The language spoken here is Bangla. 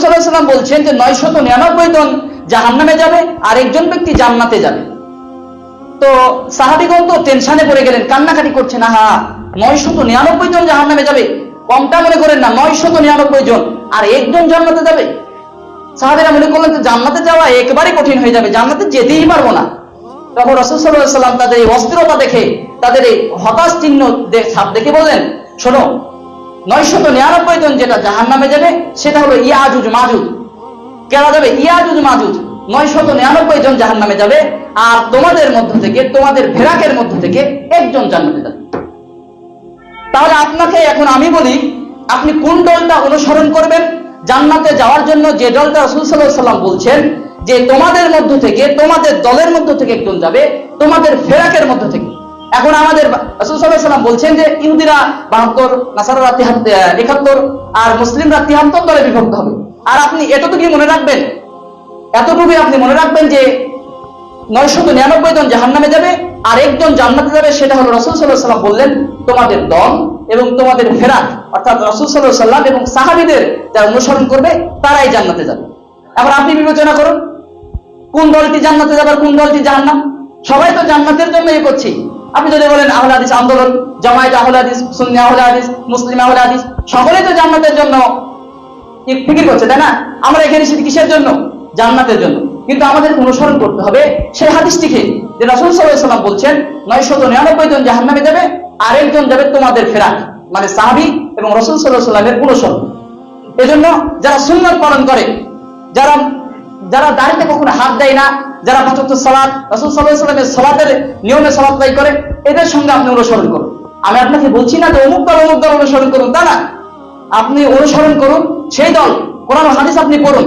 সাল্লাল্লাহু আলাইহি ওয়াসাল্লাম বলছেন যে 999 জন জাহান্নামে যাবে আর একজন ব্যক্তি জান্নাতে যাবে। তো সাহাবীগণ তো টেনশনে পড়ে গেলেন, কান্নাকাটি করছেন, আহা 999 জন জাহান্নামে যাবে, কমটা মনে করেন না, 999 জন, আর একজন জান্নাতে যাবে। সাহাবীরা মনে করলেন যে জান্নাতে যাওয়া একেবারে কঠিন হয়ে যাবে, জান্নাতে যেতেই পারবো না। তখন রাসূল সাল্লাল্লাহু আলাইহি ওয়াসাল্লাম তাদের এই অস্থিরতা দেখে, তাদের এই হতাশ চিহ্ন ছাপ দেখে বললেন, শোনো, 999 জন যেটা জাহান্নামে যাবে সেটা হলো ইয়াজুজ মাজুজ। কেনা যাবে? ইয়াজুজ মাজুজ 999 জন জাহান্নামে যাবে, আর তোমাদের মধ্য থেকে, তোমাদের ফেরাকের মধ্য থেকে একজন জান্নাতে যাবে। তাহলে আপনাকে এখন আমি বলি, আপনি কোন দলটা অনুসরণ করবেন জান্নাতে যাওয়ার জন্য? যে দলটা রাসূল সাল্লাল্লাহু আলাইহি ওয়াসাল্লাম বলছেন যে তোমাদের মধ্য থেকে, তোমাদের দলের মধ্য থেকে একজন যাবে, তোমাদের ফেরাকের মধ্য থেকে। এখন আমাদের রাসূল সাল্লাল্লাহু আলাইহি ওয়াসাল্লাম বলছেন যে ইহুদিরা 72, নাসারারা 71 আর মুসলিমরা 73 দলে বিভক্ত হবে। আর আপনি এতটুকুই মনে রাখবেন, এতটুকুই আপনি মনে রাখবেন যে 999 জন জাহান্নামে যাবে আর একজন জান্নাতে যাবে। সেটা হলো রাসূল সাল্লাল্লাহু আলাইহি ওয়াসাল্লাম বললেন তোমাদের দল এবং তোমাদের ফেরাক, অর্থাৎ রাসূল সাল্লাল্লাহু আলাইহি ওয়াসাল্লাম এবং সাহাবীদের যারা অনুসরণ করবে তারাই জান্নাতে যাবে। এখন আপনি বিবেচনা করুন, কোন দলটি জান্নাতে যাবে আর কোন দলটি জাহান্নাম? সবাই তো জান্নাতের জন্য করছি। আপনি যদি বলেন আহলে হাদিস আন্দোলন, জামায়াত আহলে হাদিস, সুন্নি আহলে হাদিস, মুসলিম আহলে হাদিস, সকলেই তো জান্নাতের জন্য ফিকির করছে, তাই না? আমরা এখানে এসেছি কিসের জন্য? জান্নাতের জন্য। কিন্তু আমাদের অনুসরণ করতে হবে সেই হাদিসটিকে, যে রাসূল সাল্লাল্লাহু আলাইহি ওয়াসাল্লাম বলছেন 999 জন জাহান্নামে যাবে আর একজন যাবে তোমাদের ফেরাক, মানে সাহাবী এবং রাসূল সাল্লাল্লাহু আলাইহি ওয়াসাল্লামের অনুসরণ। এজন্য যারা সুন্নাত পালন করে, যারা দাড়িতে কখনো হাত দেয় না, যারা ৫ ওয়াক্ত সালাত, রাসূল সাল্লাল্লাহু আলাইহি ওয়াসাল্লামের সালাতের নিয়মে সালাত আদায় করে, এদের সঙ্গে আপনি অনুসরণ করুন। আমি আপনাকে বলছি না যে অমুক দল অনুসরণ করুন, তা না। আপনি অনুসরণ করুন সেই দল, কোরআন হাদিস আপনি পড়ুন।